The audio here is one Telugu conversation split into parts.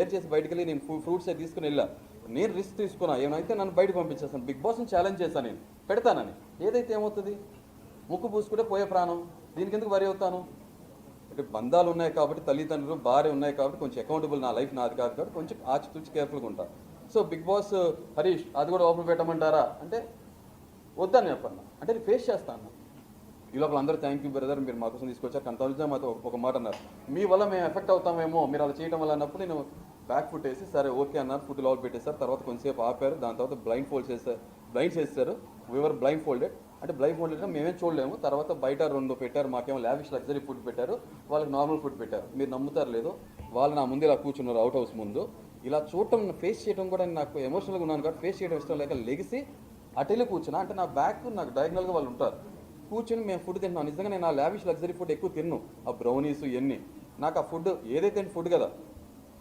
షేర్ చేసి బయటకు వెళ్ళి నేను ఫ్రూట్స్ తీసుకుని వెళ్ళా. నేను రిస్క్ తీసుకున్నా, ఏమైతే నన్ను బయటకు పంపించేస్తాను. బిగ్ బాస్ని ఛాలెంజ్ చేశాను, నేను పెడతానని. ఏదైతే ఏమవుతుంది, ముక్కు పూసుకుంటే పోయే ప్రాణం, దీనికి ఎందుకు వరి అవుతాను? అంటే బంధాలు ఉన్నాయి కాబట్టి, తల్లిదండ్రులు భార్య ఉన్నాయి కాబట్టి కొంచెం అకౌంటబుల్, నా లైఫ్ నాది కాదు కాబట్టి కొంచెం ఆచితూచి కేర్ఫుల్గా ఉంటా. సో బిగ్ బాస్ హరీష్ అది కూడా ఓపెన్ పెట్టమంటారా అంటే వద్దని చెప్పన్నా, అంటే నేను ఫేస్ చేస్తాను. ఈ లోపల అందరూ థ్యాంక్ యూ బ్రదర్, మీరు మా కోసం తీసుకొచ్చారు. కంటోజా మాతో ఒక మాట అన్నారు, మీ వల్ల మేము ఎఫెక్ట్ అవుతామేమో మీరు అలా చేయడం వల్ల అన్నప్పుడు నేను బ్యాక్ ఫుట్ వేసి సరే ఓకే అన్నారు. ఫుడ్ లోపల పెట్టేశారు. తర్వాత కొంచెంసేపు ఆపారు. దాని తర్వాత బ్లైండ్ చేస్తారు. వీవర్ బ్లైండ్ ఫోల్డెడ్. అంటే బ్లైండ్ ఫోల్డెడ్ మేమేం చూడలేము. తర్వాత బయట 2 పెట్టారు, మాకేమో లావిష్ లగ్జరీ ఫుడ్ పెట్టారు, వాళ్ళకి నార్మల్ ఫుడ్ పెట్టారు. మీరు నమ్ముతారు లేదు, వాళ్ళు నా ముందు ఇలా కూర్చున్నారు అవుట్ హౌస్ ముందు. ఇలా చూడటం, ఫేస్ చేయడం కూడా నాకు ఎమోషనల్గా ఉన్నాను కాబట్టి ఫేస్ చేయడం ఇష్టం లేక లెగిసి అటెళ్ళి కూర్చున్నా. అంటే నా బ్యాక్ నాకు డయాగ్నల్గా వాళ్ళు ఉంటారు, కూర్చొని మేము ఫుడ్ తింటున్నాం. నిజంగా నేను ఆ లావిష్ లగ్జరీ ఫుడ్ ఎక్కువ తిన్ను, ఆ బ్రౌనీస్ ఇవన్నీ. నాకు ఆ ఫుడ్ ఏదైతే ఫుడ్ కదా,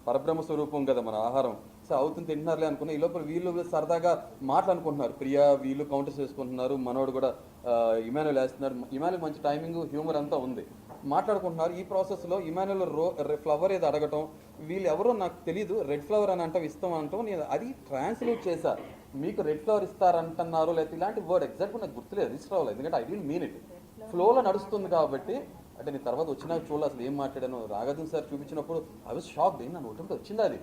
పరబ్రహ్మ స్వరూపం కదా మన ఆహారం. సో అవుతుంది తింటున్నారులే అనుకున్నా. ఈ లోపల వీళ్ళు సరదాగా మాట్లాడుకుంటున్నారు. ప్రియా వీళ్ళు కౌంటర్స్ వేసుకుంటున్నారు, మనోడు కూడా ఇమాన్యుల్ వేస్తున్నాడు. ఇమాన్యుల్ మంచి టైమింగ్ హ్యూమర్ అంతా ఉంది, మాట్లాడుకుంటున్నారు. ఈ ప్రాసెస్లో ఇమాన్యుల్ ఫ్లవర్ ఏదో అడగటం, వీళ్ళు ఎవరో నాకు తెలియదు, రెడ్ ఫ్లవర్ అని అంటే ఇస్తాం అంటాం. నేను అది ట్రాన్స్లేట్ చేశా, మీకు రెడ్ ఫ్లవర్ ఇస్తారంటున్నారు లేకపోతే ఇలాంటి వర్డ్ ఎగ్జాక్ట్గా నాకు గుర్తులేదు, రిజిస్టర్ అవ్వాలి, ఎందుకంటే ఐ డోంట్ మీన్ ఇట్. ఫ్లోలో నడుస్తుంది కాబట్టి. అంటే నేను తర్వాత వచ్చినాక చూడాలి అసలు ఏం మాట్లాడాను. రాఘవన్ సార్ చూపించినప్పుడు ఐ వాజ్ షాక్డ్, నా నోటంతో వచ్చింది అది,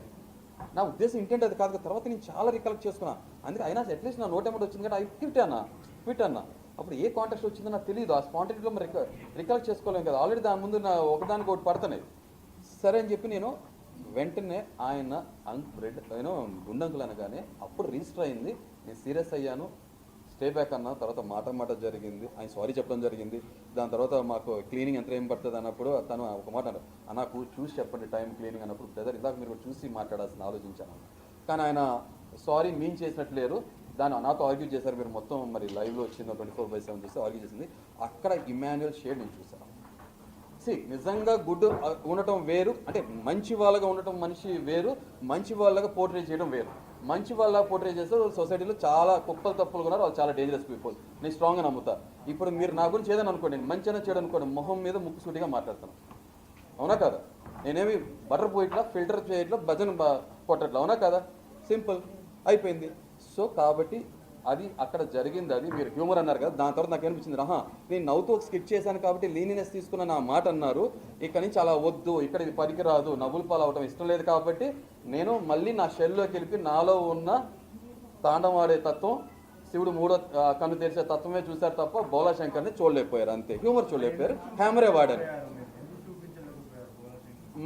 నా ఉద్దేశం ఇంటెంట్ అది కాదు. తర్వాత నేను చాలా రికలెక్ట్ చేసుకున్నాను. అందుకే అయినా అట్లీస్ట్ నా నోట్ వచ్చింది కాబట్టి ఐ క్విట్ అన్నా. అప్పుడు ఏ కాంటాక్ట్ వచ్చిందో నాకు తెలియదు, ఆ స్పాంటేనిటీలో రికలెక్ట్ చేసుకోలేము కదా, ఆల్రెడీ దాని ముందు నా ఒకదానికి ఒకటి పడుతున్నాయి. సరే అని చెప్పి నేను వెంటనే ఆయన నేను గుండంకులు అనగానే అప్పుడు రిజిస్టర్ అయింది. నేను సీరియస్ అయ్యాను, స్టే బ్యాక్ అన్న. తర్వాత మాట జరిగింది, ఆయన సారీ చెప్పడం జరిగింది. దాని తర్వాత మాకు క్లీనింగ్ ఎంత ఏం పడుతుంది అన్నప్పుడు తను ఒక మాట అన్నారు, నాకు చూసి చెప్పండి టైం క్లీనింగ్ అన్నప్పుడు, బ్రదర్ ఇందాక మీరు చూసి మాట్లాడాల్సిన ఆలోచించాను. కానీ ఆయన సారీ మీన్ చేసినట్లేరు, దాన్ని నాతో ఆర్గ్యూ చేశారు. మీరు మొత్తం మరి లైవ్లో వచ్చింది 24/7 చూస్తే ఆర్గ్యూ చేసింది. అక్కడ ఇమాన్యుయల్ షేడ్ నేను చూశాను. నిజంగా గుడ్ ఉండటం వేరు, అంటే మంచి వాళ్ళగా ఉండటం మనిషి వేరు, మంచి వాళ్ళగా పోర్ట్రే చేయడం వేరు. మంచి వాళ్ళ పోర్ట్రే చేస్తే సొసైటీలో చాలా కుప్పలు తప్పులు ఉన్నారు, వాళ్ళు చాలా డేంజరస్ పీపుల్, నేను స్ట్రాంగ్గా నమ్ముతా. ఇప్పుడు మీరు నా గురించి ఏదని అనుకోండి, మంచి అయినా చేయడం అనుకోండి, మొహం మీద ముక్కు సూటిగా మాట్లాడతాను, అవునా కదా? నేనేమి బటర్ పోయిట్లా ఫిల్టర్ చేయట్లా భజన కొట్టట్లా, అవునా కదా? సింపుల్ అయిపోయింది. సో కాబట్టి అది అక్కడ జరిగింది. అది మీరు హ్యూమర్ అన్నారు కదా, దాని తర్వాత నాకు అనిపించింది, నేను నవ్వుతూ ఒక స్కిట్ చేశాను కాబట్టి లీనినెస్ తీసుకున్న నా మాట అన్నారు, ఇక్కడ నుంచి అలా వద్దు, ఇక్కడ ఇది పనికిరాదు, నవ్వులు పాలు అవటం ఇష్టం లేదు కాబట్టి నేను మళ్ళీ నా షెల్లోకి వెళ్ళి నాలో ఉన్న తాండవాడే తత్వం, శివుడు 3వ కన్ను తెరిచే తత్వమే చూశారు తప్ప బోలాశంకర్ని చూడలేకపోయారు, అంతే. హ్యూమర్ చూడలేకపోయారు, హ్యామరే వాడారు.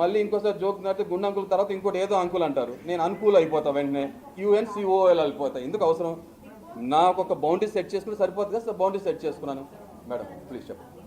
మళ్ళీ ఇంకోసారి జోక్ నడితే గుండె అంకుల్ తర్వాత ఇంకోటి ఏదో అంకుల్ అంటారు, నేను అనుకూల్ అయిపోతా, వెంటనే UNCOL అయిపోతా. ఎందుకు అవసరం? నాకు ఒక బౌండరీ సెట్ చేసుకుంటే సరిపోతుంది కదా, బౌండరీ సెట్ చేసుకున్నాను. మేడం ప్లీజ్ చెప్పండి.